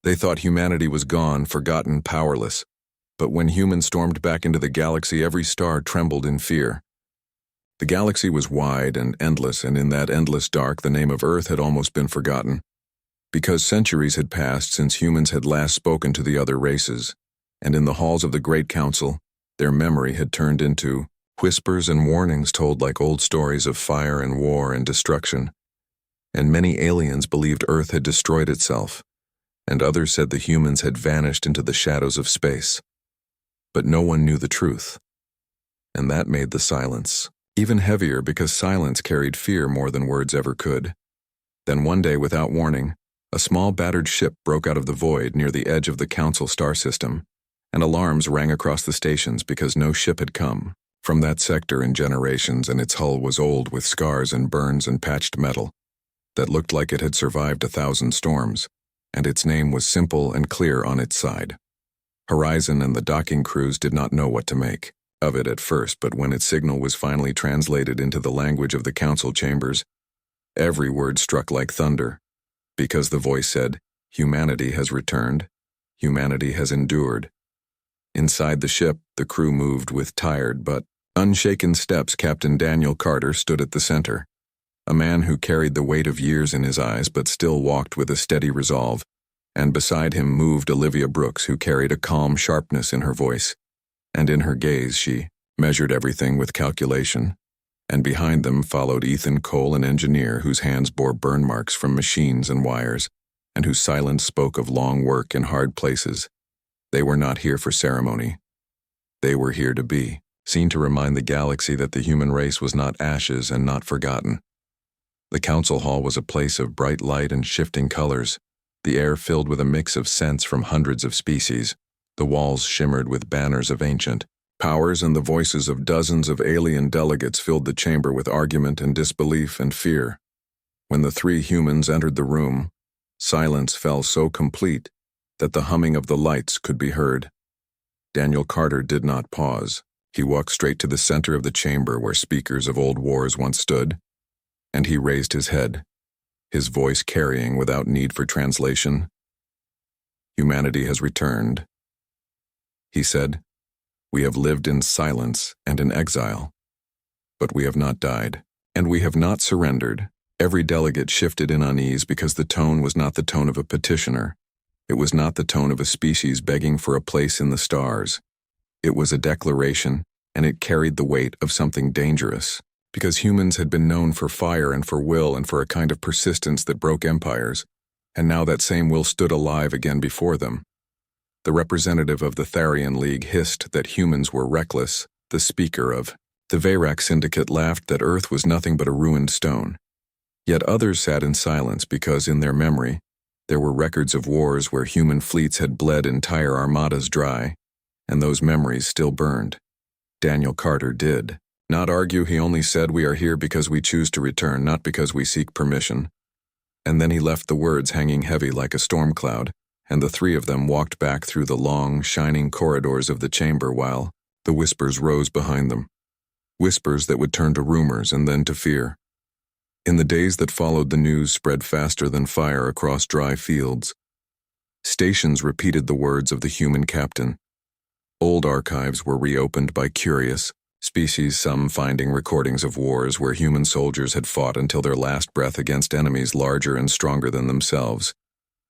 They thought humanity was gone, forgotten, powerless. But when humans stormed back into the galaxy, every star trembled in fear. The galaxy was wide and endless, and in that endless dark, the name of Earth had almost been forgotten. Because centuries had passed since humans had last spoken to the other races, and in the halls of the Great Council, their memory had turned into whispers and warnings told like old stories of fire and war and destruction. And many aliens believed Earth had destroyed itself, and others said the humans had vanished into the shadows of space. But no one knew the truth. And that made the silence even heavier, because silence carried fear more than words ever could. Then one day, without warning, a small battered ship broke out of the void near the edge of the Council star system, and alarms rang across the stations because no ship had come from that sector in generations, and its hull was old with scars and burns and patched metal that looked like it had survived 1,000 storms, and its name was simple and clear on its side. Horizon and the docking crews did not know what to make of it at first, but when its signal was finally translated into the language of the council chambers, every word struck like thunder, because the voice said, "Humanity has returned. Humanity has endured." Inside the ship, the crew moved with tired but unshaken steps. Captain Daniel Carter stood at the center, a man who carried the weight of years in his eyes but still walked with a steady resolve, and beside him moved Olivia Brooks, who carried a calm sharpness in her voice, and in her gaze she measured everything with calculation. And behind them followed Ethan Cole, an engineer whose hands bore burn marks from machines and wires, and whose silence spoke of long work in hard places. They were not here for ceremony. They were here to be, seen to remind the galaxy that the human race was not ashes and not forgotten. The council hall was a place of bright light and shifting colors, the air filled with a mix of scents from hundreds of species. The walls shimmered with banners of ancient powers, and the voices of dozens of alien delegates filled the chamber with argument and disbelief and fear. When the three humans entered the room, silence fell so complete that the humming of the lights could be heard. Daniel Carter did not pause. He walked straight to the center of the chamber where speakers of old wars once stood, and he raised his head, his voice carrying without need for translation. "Humanity has returned," he said. "We have lived in silence and in exile, but we have not died, and we have not surrendered." Every delegate shifted in unease because the tone was not the tone of a petitioner. It was not the tone of a species begging for a place in the stars. It was a declaration, and it carried the weight of something dangerous, because humans had been known for fire and for will and for a kind of persistence that broke empires, and now that same will stood alive again before them. The representative of the Tharian League hissed that humans were reckless. The speaker of the Veyrak Syndicate laughed that Earth was nothing but a ruined stone. Yet others sat in silence because, in their memory, there were records of wars where human fleets had bled entire armadas dry, and those memories still burned. Daniel Carter did not argue. He only said, "We are here because we choose to return, not because we seek permission." And then he left the words hanging heavy like a storm cloud, and the three of them walked back through the long, shining corridors of the chamber while the whispers rose behind them. Whispers that would turn to rumors and then to fear. In the days that followed, the news spread faster than fire across dry fields. Stations repeated the words of the human captain. Old archives were reopened by curious species, some finding recordings of wars where human soldiers had fought until their last breath against enemies larger and stronger than themselves.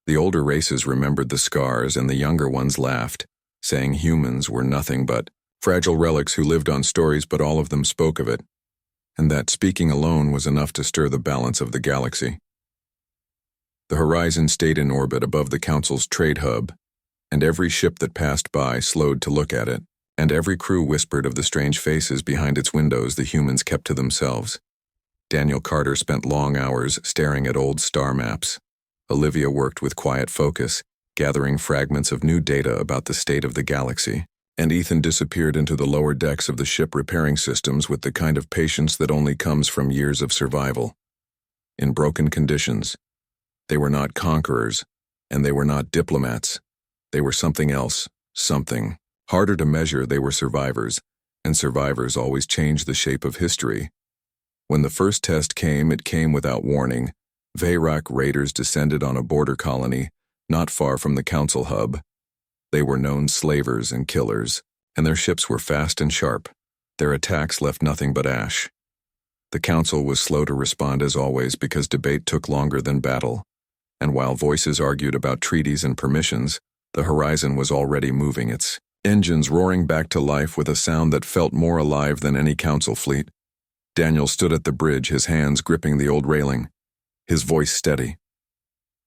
The older races remembered the scars, and the younger ones laughed, saying humans were nothing but fragile relics who lived on stories, but all of them spoke of it, and that speaking alone was enough to stir the balance of the galaxy. The horizon stayed in orbit above the Council's trade hub, and every ship that passed by slowed to look at it, and every crew whispered of the strange faces behind its windows the humans kept to themselves. Daniel Carter spent long hours staring at old star maps. Olivia worked with quiet focus, gathering fragments of new data about the state of the galaxy, and Ethan disappeared into the lower decks of the ship repairing systems with the kind of patience that only comes from years of survival. In broken conditions, they were not conquerors, and they were not diplomats. They were something else, something harder to measure. They were survivors, and survivors always change the shape of history. When the first test came, it came without warning. Veyrak raiders descended on a border colony, not far from the council hub. They were known slavers and killers, and their ships were fast and sharp. Their attacks left nothing but ash. The council was slow to respond as always because debate took longer than battle, and while voices argued about treaties and permissions, the horizon was already moving, its engines roaring back to life with a sound that felt more alive than any council fleet. Daniel stood at the bridge, his hands gripping the old railing, his voice steady.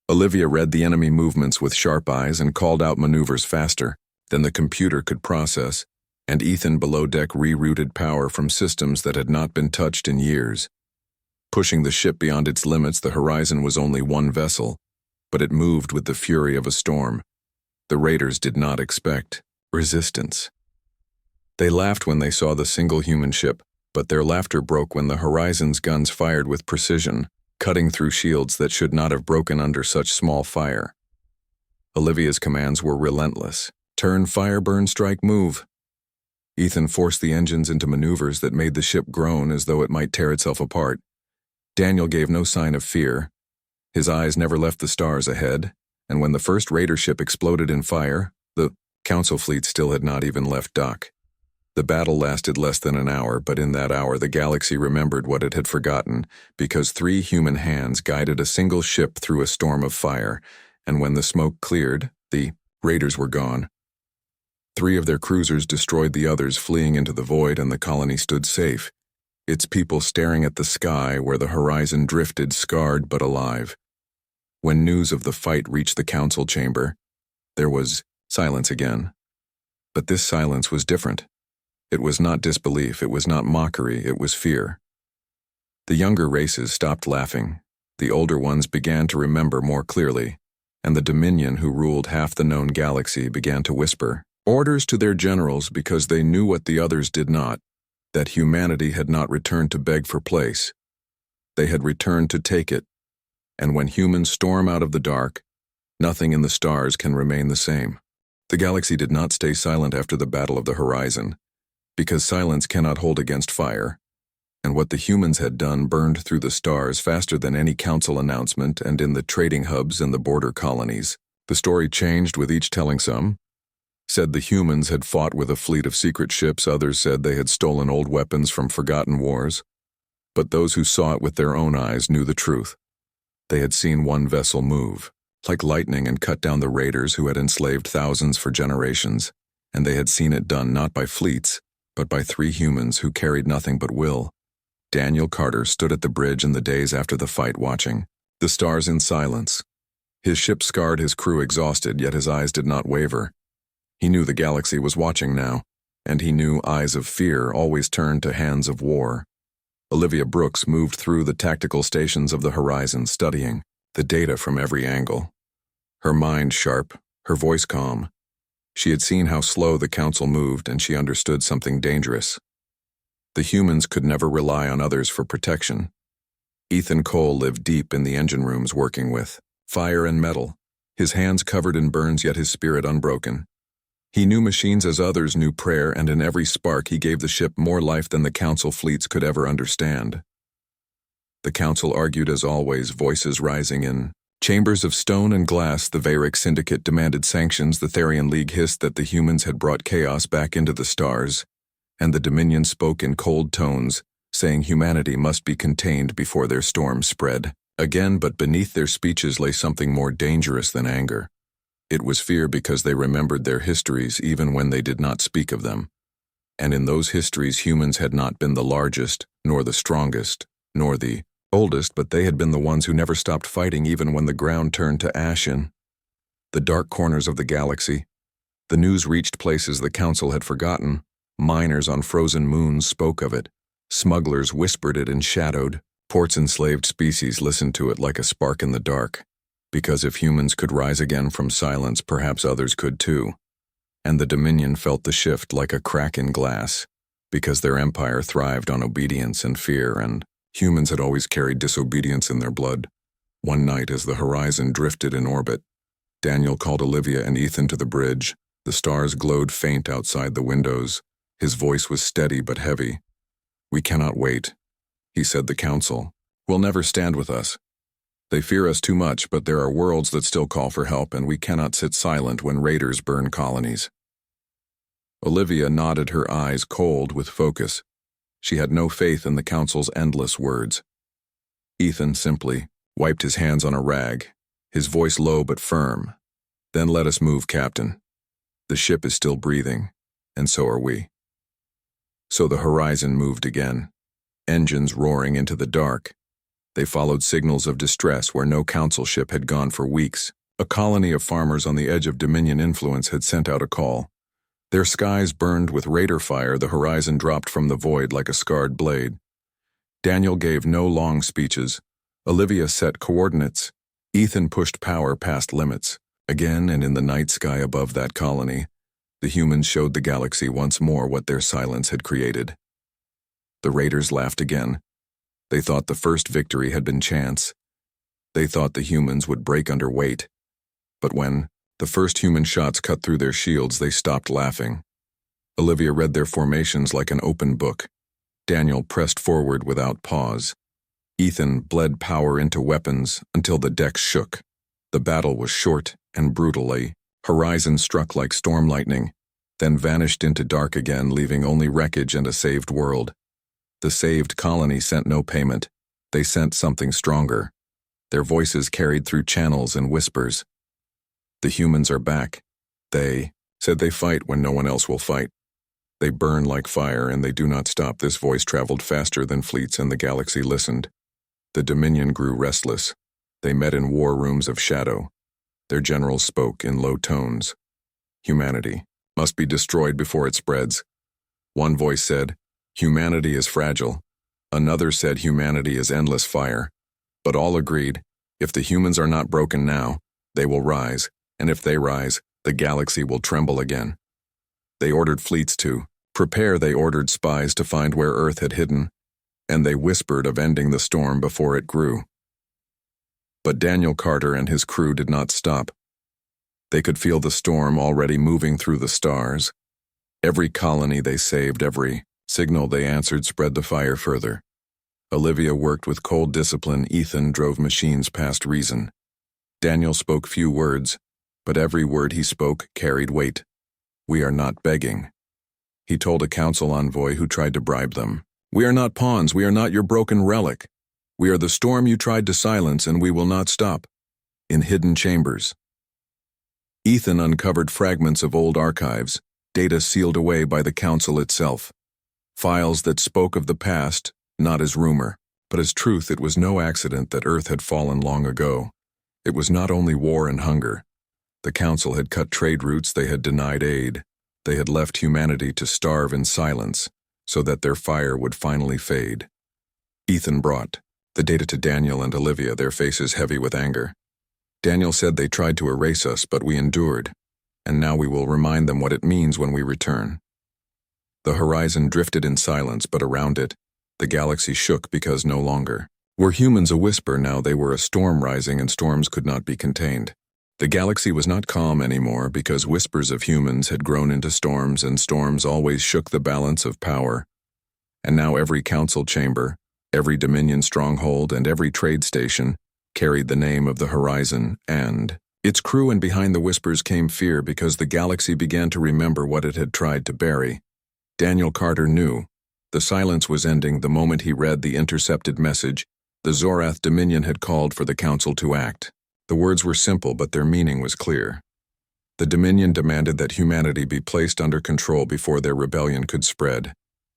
Olivia read the enemy movements with sharp eyes and called out maneuvers faster than the computer could process, and Ethan below deck rerouted power from systems that had not been touched in years. Pushing the ship beyond its limits, the horizon was only one vessel, but it moved with the fury of a storm. The raiders did not expect resistance. They laughed when they saw the single human ship, but their laughter broke when the horizon's guns fired with precision, cutting through shields that should not have broken under such small fire. Olivia's commands were relentless. Turn, fire, burn, strike, move. Ethan forced the engines into maneuvers that made the ship groan as though it might tear itself apart. Daniel gave no sign of fear. His eyes never left the stars ahead, and when the first raider ship exploded in fire, the council fleet still had not even left dock. The battle lasted less than an hour, but in that hour the galaxy remembered what it had forgotten, because 3 human hands guided a single ship through a storm of fire, and when the smoke cleared, the raiders were gone. 3 of their cruisers destroyed the others, fleeing into the void, and the colony stood safe, its people staring at the sky where the horizon drifted, scarred but alive. When news of the fight reached the council chamber, there was silence again. But this silence was different. It was not disbelief, it was not mockery, it was fear. The younger races stopped laughing. The older ones began to remember more clearly, and the Dominion who ruled half the known galaxy began to whisper orders to their generals because they knew what the others did not, that humanity had not returned to beg for place. They had returned to take it, and when humans storm out of the dark, nothing in the stars can remain the same. The galaxy did not stay silent after the Battle of the Horizon, because silence cannot hold against fire, and what the humans had done burned through the stars faster than any council announcement and in the trading hubs and the border colonies. The story changed with each telling. Some said the humans had fought with a fleet of secret ships, others said they had stolen old weapons from forgotten wars, but those who saw it with their own eyes knew the truth. They had seen one vessel move, like lightning, and cut down the raiders who had enslaved thousands for generations, and they had seen it done not by fleets, but by 3 humans who carried nothing but will. Daniel Carter stood at the bridge in the days after the fight, watching the stars in silence. His ship scarred, his crew exhausted, yet his eyes did not waver. He knew the galaxy was watching now, and he knew eyes of fear always turned to hands of war. Olivia Brooks moved through the tactical stations of the horizon, studying the data from every angle. Her mind sharp, her voice calm. She had seen how slow the council moved, and she understood something dangerous. The humans could never rely on others for protection. Ethan Cole lived deep in the engine rooms working with fire and metal, his hands covered in burns yet his spirit unbroken. He knew machines as others knew prayer, and in every spark he gave the ship more life than the council fleets could ever understand. The council argued as always, voices rising in chambers of stone and glass. The Veyric Syndicate demanded sanctions, the Therian League hissed that the humans had brought chaos back into the stars, and the Dominion spoke in cold tones, saying humanity must be contained before their storm spread. Again, but beneath their speeches lay something more dangerous than anger. It was fear, because they remembered their histories even when they did not speak of them. And in those histories humans had not been the largest, nor the strongest, nor the oldest, but they had been the ones who never stopped fighting even when the ground turned to ash in the dark corners of the galaxy. The news reached places the council had forgotten. Miners on frozen moons spoke of it. Smugglers whispered it in shadowed ports. Enslaved species listened to it like a spark in the dark. Because if humans could rise again from silence, perhaps others could too. And the Dominion felt the shift like a crack in glass, because their empire thrived on obedience and fear, and humans had always carried disobedience in their blood. One night, as the horizon drifted in orbit, Daniel called Olivia and Ethan to the bridge. The stars glowed faint outside the windows. His voice was steady but heavy. "We cannot wait," he said. "The council will never stand with us." They fear us too much, but there are worlds that still call for help, and we cannot sit silent when raiders burn colonies. Olivia nodded, her eyes cold with focus. She had no faith in the council's endless words. Ethan simply wiped his hands on a rag, his voice low but firm. "Then let us move, Captain. The ship is still breathing, and so are we." So the horizon moved again, engines roaring into the dark. They followed signals of distress where no council ship had gone for weeks. A colony of farmers on the edge of Dominion influence had sent out a call. Their skies burned with raider fire, the horizon dropped from the void like a scarred blade. Daniel gave no long speeches. Olivia set coordinates. Ethan pushed power past limits. Again, and in the night sky above that colony, the humans showed the galaxy once more what their silence had created. The raiders laughed again. They thought the first victory had been chance. They thought the humans would break under weight. But when the first human shots cut through their shields, they stopped laughing. Olivia read their formations like an open book. Daniel pressed forward without pause. Ethan bled power into weapons until the decks shook. The battle was short and brutal. A horizon struck like storm lightning, then vanished into dark again, leaving only wreckage and a saved world. The saved colony sent no payment. They sent something stronger. Their voices carried through channels and whispers. "The humans are back. They said they fight when no one else will fight. They burn like fire and they do not stop." This voice traveled faster than fleets, and the galaxy listened. The Dominion grew restless. They met in war rooms of shadow. Their generals spoke in low tones. "Humanity must be destroyed before it spreads." One voice said, "Humanity is fragile." Another said, "Humanity is endless fire." But all agreed, if the humans are not broken now, they will rise, and if they rise, the galaxy will tremble again. They ordered fleets to prepare. They ordered spies to find where Earth had hidden, and they whispered of ending the storm before it grew. But Daniel Carter and his crew did not stop. They could feel the storm already moving through the stars. Every colony they saved, every signal they answered spread the fire further. Olivia worked with cold discipline. Ethan drove machines past reason. Daniel spoke few words, but every word he spoke carried weight. "We are not begging," he told a council envoy who tried to bribe them. "We are not pawns. We are not your broken relic. We are the storm you tried to silence, and we will not stop." In hidden chambers, Ethan uncovered fragments of old archives, data sealed away by the council itself. Files that spoke of the past, not as rumor, but as truth. It was no accident that Earth had fallen long ago. It was not only war and hunger. The council had cut trade routes, they had denied aid. They had left humanity to starve in silence, so that their fire would finally fade. Ethan brought the data to Daniel and Olivia, their faces heavy with anger. Daniel said, "They tried to erase us, but we endured, and now we will remind them what it means when we return." The horizon drifted in silence, but around it, the galaxy shook because no longer were humans a whisper. Now they were a storm rising, and storms could not be contained. The galaxy was not calm anymore because whispers of humans had grown into storms, and storms always shook the balance of power. And now every council chamber, every Dominion stronghold, and every trade station carried the name of the horizon and its crew, and behind the whispers came fear because the galaxy began to remember what it had tried to bury. Daniel Carter knew. The silence was ending the moment he read the intercepted message. The Zorath Dominion had called for the council to act. The words were simple, but their meaning was clear. The Dominion demanded that humanity be placed under control before their rebellion could spread.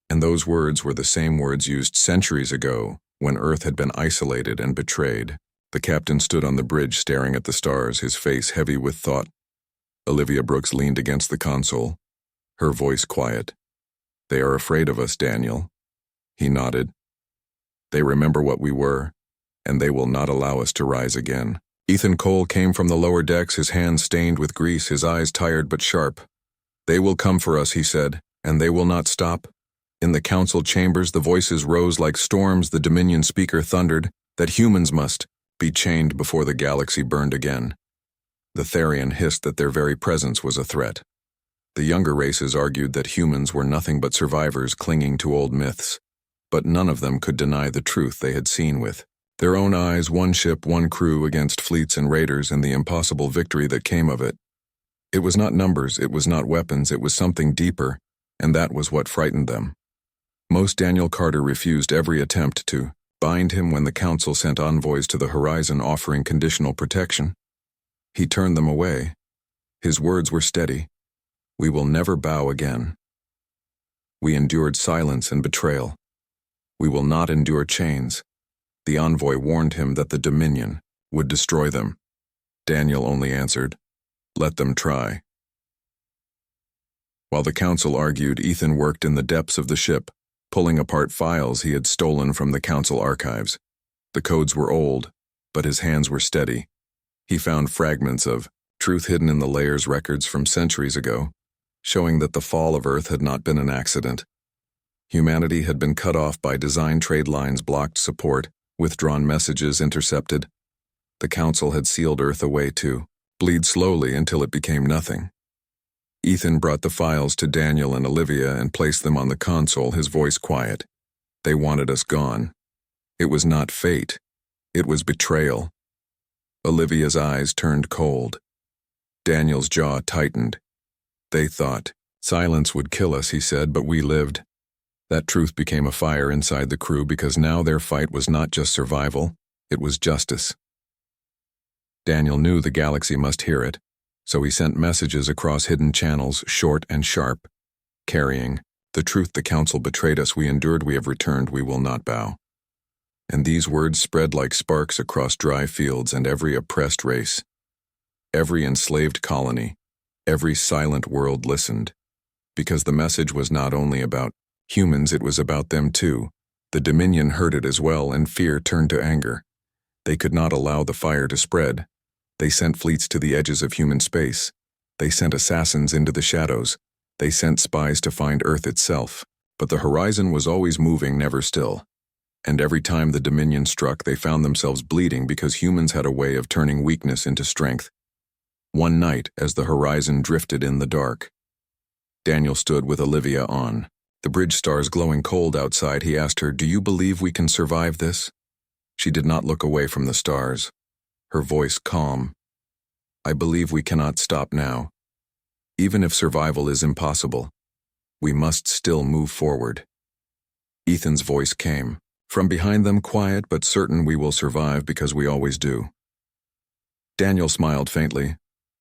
And those words were the same words used centuries ago when Earth had been isolated and betrayed. The captain stood on the bridge staring at the stars, his face heavy with thought. Olivia Brooks leaned against the console, her voice quiet. "They are afraid of us, Daniel." He nodded. "They remember what we were, and they will not allow us to rise again." Ethan Cole came from the lower decks, his hands stained with grease, his eyes tired but sharp. "They will come for us," he said, "and they will not stop." In the council chambers, the voices rose like storms. The Dominion speaker thundered that humans must be chained before the galaxy burned again. The Therian hissed that their very presence was a threat. The younger races argued that humans were nothing but survivors clinging to old myths, but none of them could deny the truth they had seen with Their own eyes, one ship, one crew against fleets and raiders, and the impossible victory that came of it. It was not numbers, it was not weapons, it was something deeper, and that was what frightened them. Most Daniel Carter refused every attempt to bind him when the council sent envoys to the horizon offering conditional protection. He turned them away. His words were steady. We will never bow again. We endured silence and betrayal. We will not endure chains. The envoy warned him that the Dominion would destroy them. Daniel only answered, "Let them try." While the council argued, Ethan worked in the depths of the ship, pulling apart files he had stolen from the council archives. The codes were old, but his hands were steady. He found fragments of truth hidden in the layers records from centuries ago, showing that the fall of Earth had not been an accident. Humanity had been cut off by design trade lines, blocked support, withdrawn messages intercepted. The council had sealed Earth away to bleed slowly until it became nothing. Ethan brought the files to Daniel and Olivia and placed them on the console, his voice quiet. They wanted us gone. It was not fate. It was betrayal. Olivia's eyes turned cold. Daniel's jaw tightened. They thought silence would kill us, he said, but we lived. That truth became a fire inside the crew because now their fight was not just survival, it was justice. Daniel knew the galaxy must hear it, so he sent messages across hidden channels, short and sharp, carrying, "The truth, the council betrayed us, we endured, we have returned, we will not bow." And these words spread like sparks across dry fields and every oppressed race. Every enslaved colony, every silent world listened, because the message was not only about humans, it was about them too. The Dominion heard it as well, and fear turned to anger. They could not allow the fire to spread. They sent fleets to the edges of human space. They sent assassins into the shadows. They sent spies to find Earth itself. But the horizon was always moving, never still. And every time the Dominion struck, they found themselves bleeding because humans had a way of turning weakness into strength. One night, as the horizon drifted in the dark, Daniel stood with Olivia on. The bridge stars glowing cold outside, he asked her, "Do you believe we can survive this?" She did not look away from the stars. Her voice calm. "I believe we cannot stop now. Even if survival is impossible, we must still move forward." Ethan's voice came. From behind them, quiet but certain, "We will survive because we always do." Daniel smiled faintly.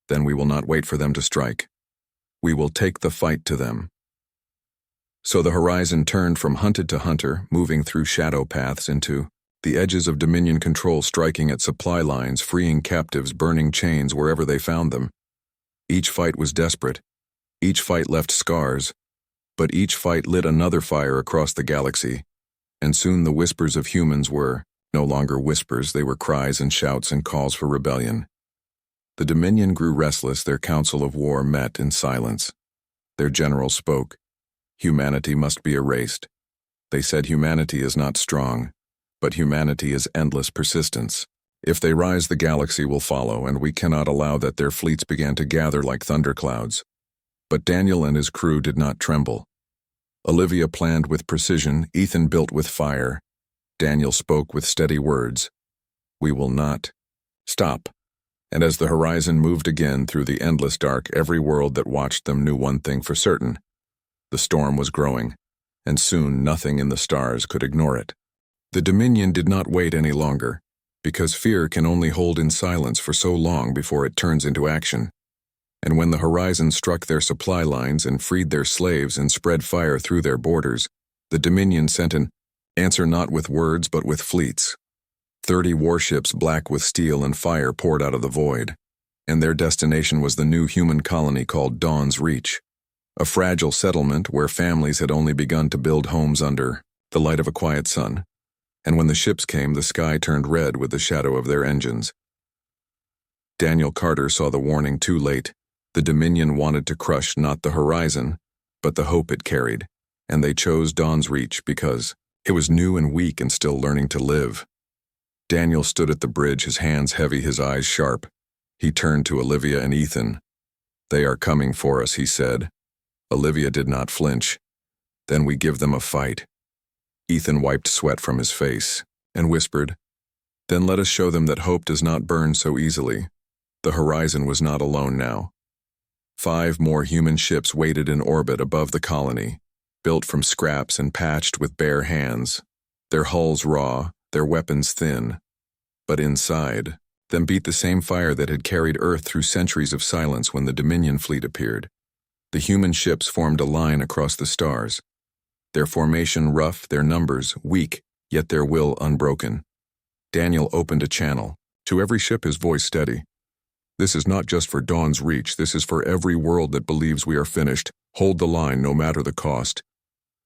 "Then we will not wait for them to strike. We will take the fight to them." So the horizon turned from hunted to hunter, moving through shadow paths into the edges of Dominion control, striking at supply lines, freeing captives, burning chains wherever they found them. Each fight was desperate. Each fight left scars. But each fight lit another fire across the galaxy. And soon the whispers of humans were no longer whispers, they were cries and shouts and calls for rebellion. The Dominion grew restless, their council of war met in silence. Their general spoke. Humanity must be erased. They said humanity is not strong, but humanity is endless persistence. If they rise, the galaxy will follow, and we cannot allow that. Their fleets began to gather like thunderclouds. But Daniel and his crew did not tremble. Olivia planned with precision, Ethan built with fire. Daniel spoke with steady words. We will not stop. And as the horizon moved again through the endless dark, every world that watched them knew one thing for certain. The storm was growing, and soon nothing in the stars could ignore it. The Dominion did not wait any longer, because fear can only hold in silence for so long before it turns into action. And when the horizon struck their supply lines and freed their slaves and spread fire through their borders, the Dominion sent an answer not with words but with fleets. 30 warships black with steel and fire poured out of the void, and their destination was the new human colony called Dawn's Reach, a fragile settlement where families had only begun to build homes under the light of a quiet sun. And when the ships came, the sky turned red with the shadow of their engines. Daniel Carter saw the warning too late. The Dominion wanted to crush not the horizon, but the hope it carried, and they chose Dawn's Reach because it was new and weak and still learning to live. Daniel stood at the bridge, his hands heavy, his eyes sharp. He turned to Olivia and Ethan. "They are coming for us," he said. Olivia did not flinch. "Then we give them a fight." Ethan wiped sweat from his face and whispered, Then let us show them that hope does not burn so easily. The horizon was not alone now. 5 more human ships waited in orbit above the colony, built from scraps and patched with bare hands, their hulls raw, their weapons thin. But inside, them beat the same fire that had carried Earth through centuries of silence when the Dominion fleet appeared. The human ships formed a line across the stars, their formation rough, their numbers weak, yet their will unbroken. Daniel opened a channel. To every ship his voice steady. This is not just for Dawn's Reach, this is for every world that believes we are finished. Hold the line no matter the cost.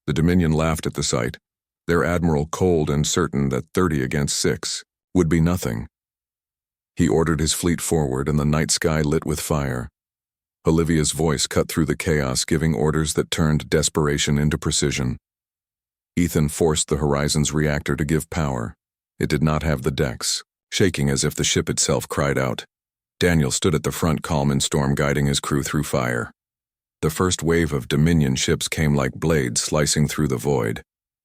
The Dominion laughed at the sight, their admiral cold and certain that 30 against 6 would be nothing. He ordered his fleet forward and the night sky lit with fire. Olivia's voice cut through the chaos, giving orders that turned desperation into precision. Ethan forced the Horizon's reactor to give power. It did not have the decks, shaking as if the ship itself cried out. Daniel stood at the front, calm in storm, guiding his crew through fire. The first wave of Dominion ships came like blades slicing through the void.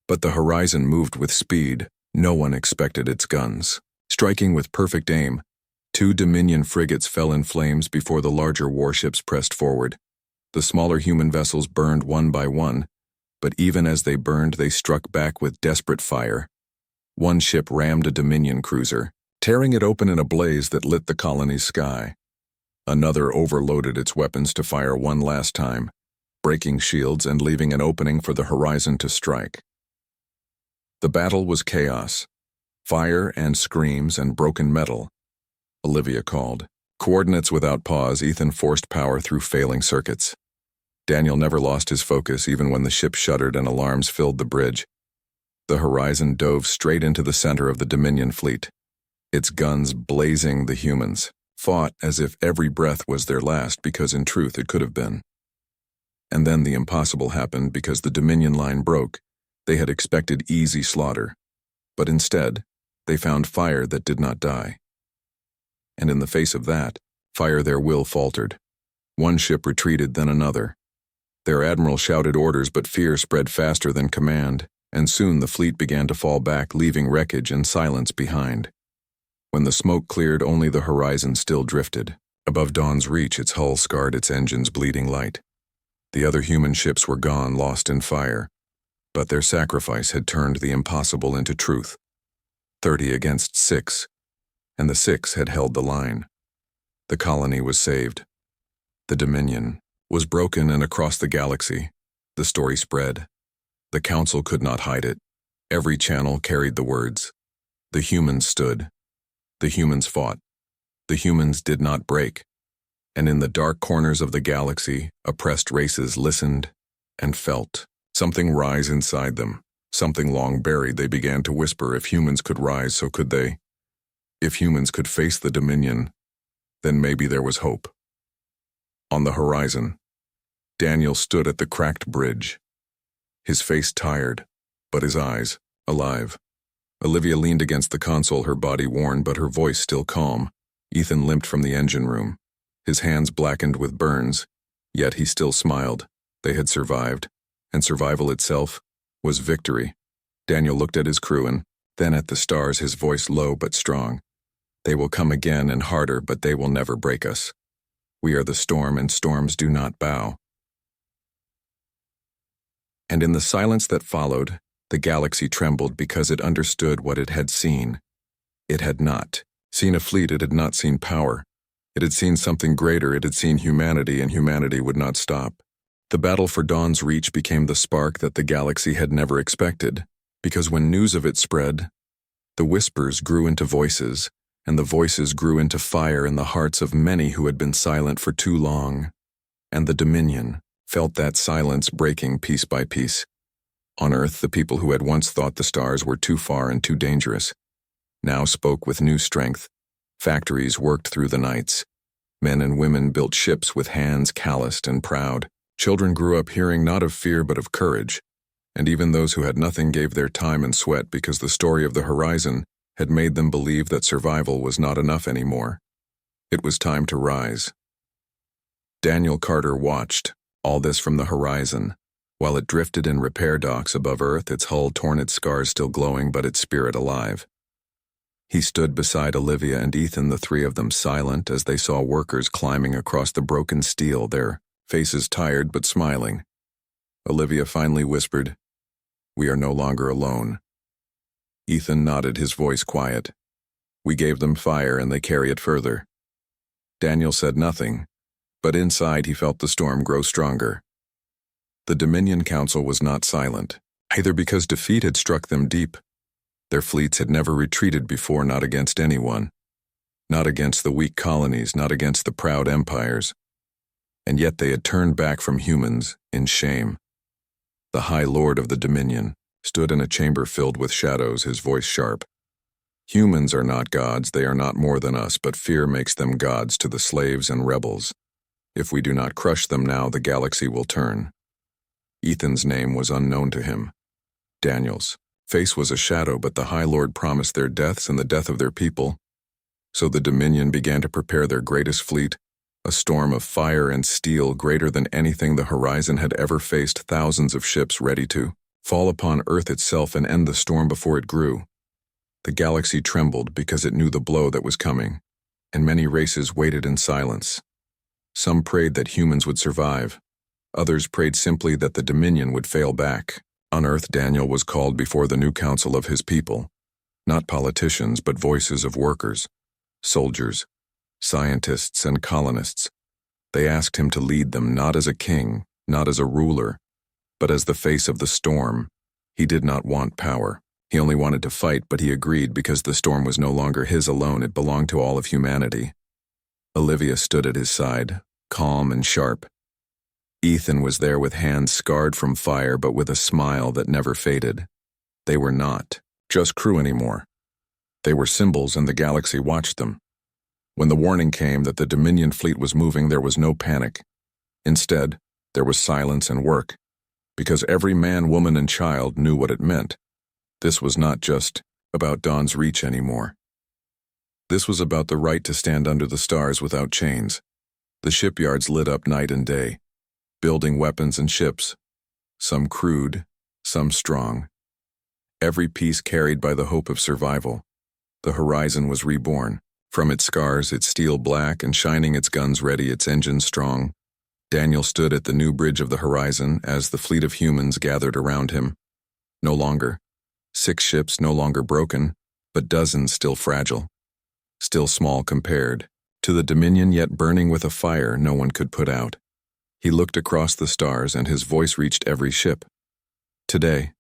But the Horizon moved with speed. No one expected its guns. Striking with perfect aim, 2 Dominion frigates fell in flames before the larger warships pressed forward. The smaller human vessels burned one by one, but even as they burned, they struck back with desperate fire. One ship rammed a Dominion cruiser, tearing it open in a blaze that lit the colony's sky. Another overloaded its weapons to fire one last time, breaking shields and leaving an opening for the Horizon to strike. The battle was chaos. Fire and screams and broken metal. Olivia called. Coordinates without pause, Ethan forced power through failing circuits. Daniel never lost his focus even when the ship shuddered and alarms filled the bridge. The Horizon dove straight into the center of the Dominion fleet. Its guns blazing, the humans fought as if every breath was their last, because in truth it could have been. And then the impossible happened. Because the Dominion line broke, they had expected easy slaughter. But instead, they found fire that did not die. And in the face of that, fire, their will faltered. One ship retreated, then another. Their admiral shouted orders, but fear spread faster than command, and soon the fleet began to fall back, leaving wreckage and silence behind. When the smoke cleared, only the Horizon still drifted. Above Dawn's Reach, its hull scarred, its engines bleeding light. The other human ships were gone, lost in fire. But their sacrifice had turned the impossible into truth. 30 against 6, and the 6 had held the line. The colony was saved. The Dominion was broken, and across the galaxy, the story spread. The Council could not hide it. Every channel carried the words. The humans stood. The humans fought. The humans did not break. And in the dark corners of the galaxy, oppressed races listened and felt something rise inside them. Something long buried. They began to whisper, if humans could rise, so could they. If humans could face the Dominion, then maybe there was hope. On the horizon, Daniel stood at the cracked bridge, his face tired, but his eyes alive. Olivia leaned against the console, her body worn but her voice still calm. Ethan limped from the engine room, his hands blackened with burns, yet he still smiled. They had survived, and survival itself was victory. Daniel looked at his crew and then at the stars, his voice low but strong. They will come again and harder, but they will never break us. We are the storm, and storms do not bow. And in the silence that followed, the galaxy trembled because it understood what it had seen. It had not seen a fleet, it had not seen power. It had seen something greater, it had seen humanity, and humanity would not stop. The battle for Dawn's Reach became the spark that the galaxy had never expected, because when news of it spread, the whispers grew into voices, and the voices grew into fire in the hearts of many who had been silent for too long. And the Dominion felt that silence breaking piece by piece. On Earth, the people who had once thought the stars were too far and too dangerous now spoke with new strength. Factories worked through the nights. Men and women built ships with hands calloused and proud. Children grew up hearing not of fear but of courage. And even those who had nothing gave their time and sweat because the story of the Horizon had made them believe that survival was not enough anymore. It was time to rise. Daniel Carter watched all this from the Horizon, while it drifted in repair docks above Earth, its hull torn, its scars still glowing, but its spirit alive. He stood beside Olivia and Ethan, the three of them silent as they saw workers climbing across the broken steel, their faces tired but smiling. Olivia finally whispered, "We are no longer alone." Ethan nodded, his voice quiet. "We gave them fire and they carry it further." Daniel said nothing, but inside he felt the storm grow stronger. The Dominion Council was not silent, either because defeat had struck them deep. Their fleets had never retreated before, not against anyone. Not against the weak colonies, not against the proud empires. And yet they had turned back from humans in shame. The High Lord of the Dominion stood in a chamber filled with shadows, his voice sharp. "Humans are not gods, they are not more than us, but fear makes them gods to the slaves and rebels. If we do not crush them now, the galaxy will turn." Ethan's name was unknown to him. Daniel's face was a shadow, but the High Lord promised their deaths and the death of their people. So the Dominion began to prepare their greatest fleet, a storm of fire and steel greater than anything the horizon had ever faced, thousands of ships ready to fall upon Earth itself and end the storm before it grew. The galaxy trembled because it knew the blow that was coming, and many races waited in silence. Some prayed that humans would survive. Others prayed simply that the Dominion would fail back. On Earth, Daniel was called before the new council of his people. Not politicians, but voices of workers, soldiers, scientists, and colonists. They asked him to lead them not as a king, not as a ruler, but as the face of the storm. He did not want power. He only wanted to fight, but he agreed because the storm was no longer his alone, it belonged to all of humanity. Olivia stood at his side, calm and sharp. Ethan was there with hands scarred from fire, but with a smile that never faded. They were not just crew anymore. They were symbols, and the galaxy watched them. When the warning came that the Dominion fleet was moving, there was no panic. Instead, there was silence and work, because every man, woman, and child knew what it meant. This was not just about Dawn's reach anymore. This was about the right to stand under the stars without chains. The shipyards lit up night and day, building weapons and ships, some crude, some strong. Every piece carried by the hope of survival. The horizon was reborn. From its scars, its steel black and shining, its guns ready, its engines strong. Daniel stood at the new bridge of the horizon as the fleet of humans gathered around him. No longer 6 ships, no longer broken, but dozens still fragile, still small compared to the Dominion, yet burning with a fire no one could put out. He looked across the stars, and his voice reached every ship. Today,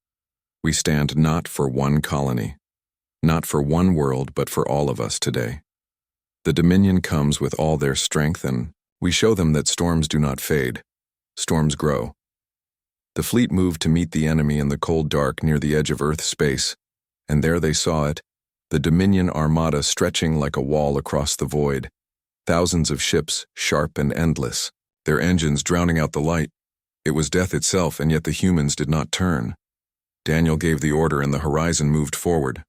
we stand not for one colony, not for one world, but for all of us today. The Dominion comes with all their strength, and we show them that storms do not fade. Storms grow. The fleet moved to meet the enemy in the cold dark near the edge of Earth space, and there they saw it, the Dominion armada stretching like a wall across the void. Thousands of ships, sharp and endless, their engines drowning out the light. It was death itself, and yet the humans did not turn. Daniel gave the order, and the horizon moved forward.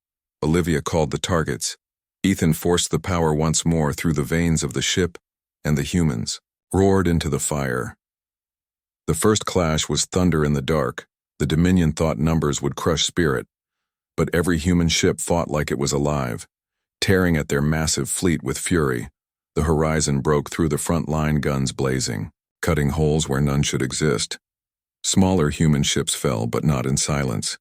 Olivia called the targets. Ethan forced the power once more through the veins of the ship, and the humans roared into the fire. The first clash was thunder in the dark. The Dominion thought numbers would crush spirit, but every human ship fought like it was alive, tearing at their massive fleet with fury. The horizon broke through, the front line guns blazing, cutting holes where none should exist. Smaller human ships fell, but not in silence.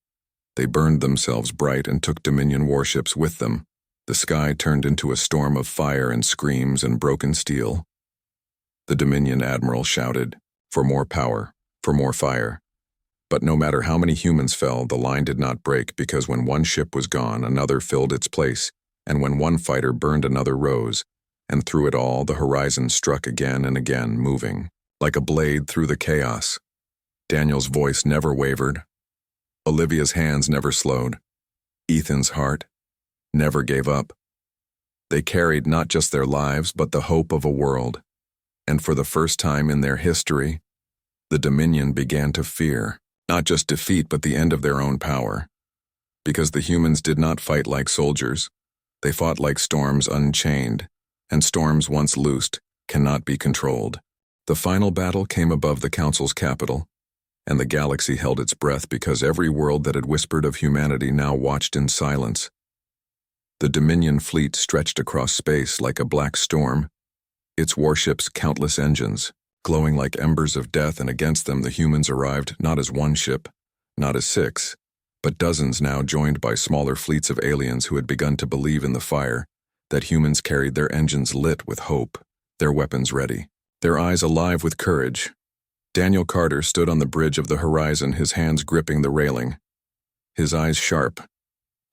They burned themselves bright and took Dominion warships with them. The sky turned into a storm of fire and screams and broken steel. The Dominion admiral shouted, "For more power, for more fire." But no matter how many humans fell, the line did not break, because when one ship was gone, another filled its place, and when one fighter burned, another rose, and through it all the horizon struck again and again, moving like a blade through the chaos. Daniel's voice never wavered. Olivia's hands never slowed. Ethan's heart never gave up. They carried not just their lives, but the hope of a world. And for the first time in their history, the Dominion began to fear, not just defeat, but the end of their own power. Because the humans did not fight like soldiers. They fought like storms unchained, and storms once loosed cannot be controlled. The final battle came above the Council's capital, and the galaxy held its breath because every world that had whispered of humanity now watched in silence. The Dominion fleet stretched across space like a black storm, its warships countless engines, glowing like embers of death, and against them the humans arrived not as one ship, not as six, but dozens now, joined by smaller fleets of aliens who had begun to believe in the fire, that humans carried their engines lit with hope, their weapons ready, their eyes alive with courage. Daniel Carter stood on the bridge of the horizon, his hands gripping the railing, his eyes sharp.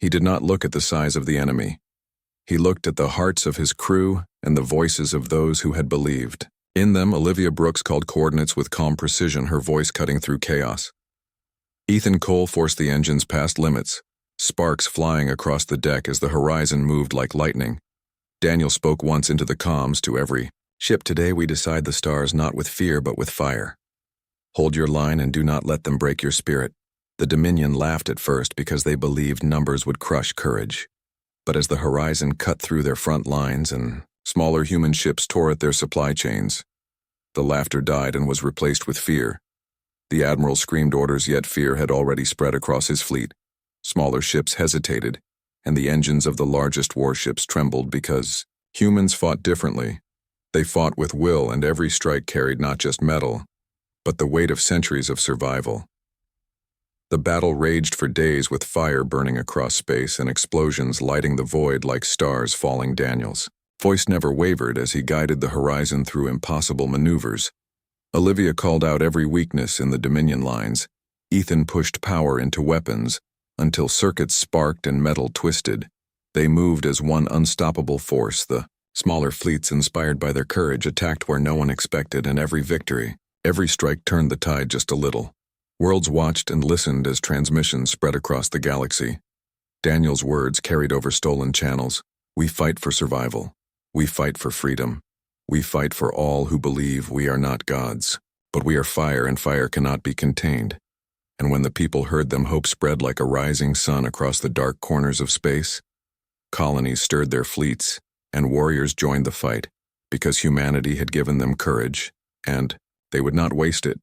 He did not look at the size of the enemy. He looked at the hearts of his crew and the voices of those who had believed. In them, Olivia Brooks called coordinates with calm precision, her voice cutting through chaos. Ethan Cole forced the engines past limits, sparks flying across the deck as the horizon moved like lightning. Daniel spoke once into the comms to every ship. Today we decide the stars not with fear but with fire. Hold your line and do not let them break your spirit. The Dominion laughed at first because they believed numbers would crush courage. But as the horizon cut through their front lines and smaller human ships tore at their supply chains, the laughter died and was replaced with fear. The admiral screamed orders, yet fear had already spread across his fleet. Smaller ships hesitated, and the engines of the largest warships trembled because humans fought differently. They fought with will, and every strike carried not just metal, but the weight of centuries of survival. The battle raged for days, with fire burning across space and explosions lighting the void like stars falling. Daniel's voice never wavered as he guided the horizon through impossible maneuvers. Olivia called out every weakness in the Dominion lines. Ethan pushed power into weapons until circuits sparked and metal twisted. They moved as one unstoppable force. The smaller fleets, inspired by their courage, attacked where no one expected, and every victory, every strike turned the tide just a little. Worlds watched and listened as transmissions spread across the galaxy. Daniel's words carried over stolen channels. We fight for survival. We fight for freedom. We fight for all who believe we are not gods, but we are fire, and fire cannot be contained. And when the people heard them, hope spread like a rising sun across the dark corners of space. Colonies stirred their fleets, and warriors joined the fight, because humanity had given them courage, and they would not waste it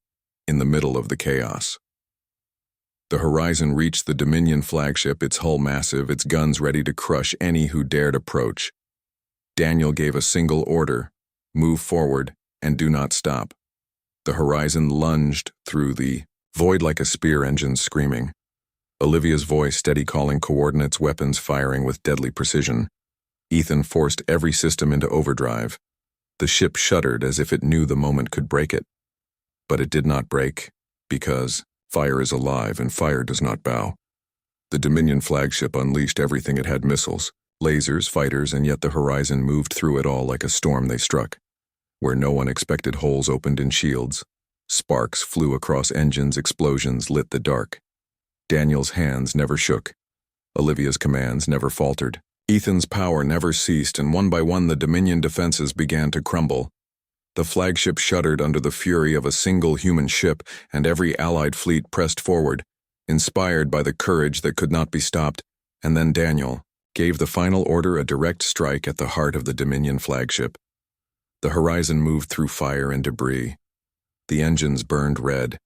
in the middle of the chaos. The horizon reached the Dominion flagship, its hull massive, its guns ready to crush any who dared approach. Daniel gave a single order: move forward and do not stop. The horizon lunged through the void like a spear, engines screaming. Olivia's voice steady calling coordinates, weapons firing with deadly precision. Ethan forced every system into overdrive. The ship shuddered as if it knew the moment could break it. But it did not break, because fire is alive and fire does not bow. The Dominion flagship unleashed everything it had: missiles, lasers, fighters, and yet the horizon moved through it all like a storm they struck. Where no one expected, holes opened in shields. Sparks flew across engines, explosions lit the dark. Daniel's hands never shook. Olivia's commands never faltered. Ethan's power never ceased, and one by one the Dominion defenses began to crumble. The flagship shuddered under the fury of a single human ship, and every allied fleet pressed forward, inspired by the courage that could not be stopped. And then Daniel gave the final order, a direct strike at the heart of the Dominion flagship. The horizon moved through fire and debris. The engines burned red.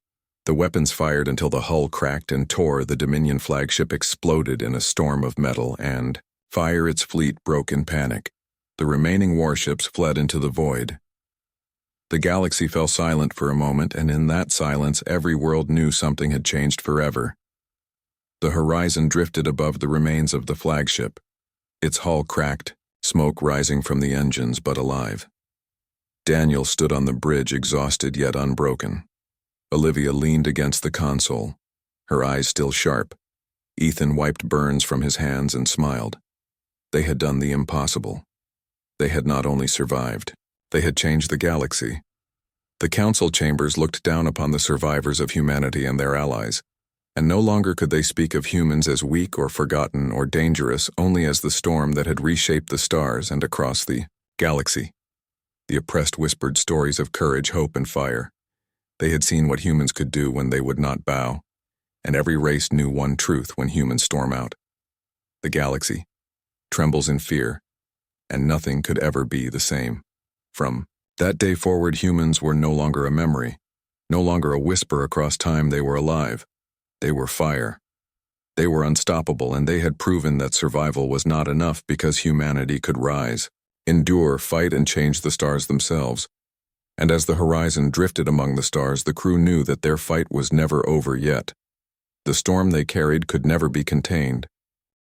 The weapons fired until the hull cracked and tore. The Dominion flagship exploded in a storm of metal and fire. Its fleet broke in panic. The remaining warships fled into the void. The galaxy fell silent for a moment, and in that silence every world knew something had changed forever. The horizon drifted above the remains of the flagship. Its hull cracked, smoke rising from the engines, but alive. Daniel stood on the bridge, exhausted yet unbroken. Olivia leaned against the console, her eyes still sharp. Ethan wiped burns from his hands and smiled. They had done the impossible. They had not only survived, they had changed the galaxy. The council chambers looked down upon the survivors of humanity and their allies, and no longer could they speak of humans as weak or forgotten or dangerous, only as the storm that had reshaped the stars and across the galaxy. The oppressed whispered stories of courage, hope, and fire. They had seen what humans could do when they would not bow, and every race knew one truth when humans storm out. The galaxy trembles in fear, and nothing could ever be the same. From that day forward, humans were no longer a memory, no longer a whisper across time. They were alive. They were fire. They were unstoppable, and they had proven that survival was not enough because humanity could rise, endure, fight, and change the stars themselves. And as the horizon drifted among the stars, the crew knew that their fight was never over yet. The storm they carried could never be contained,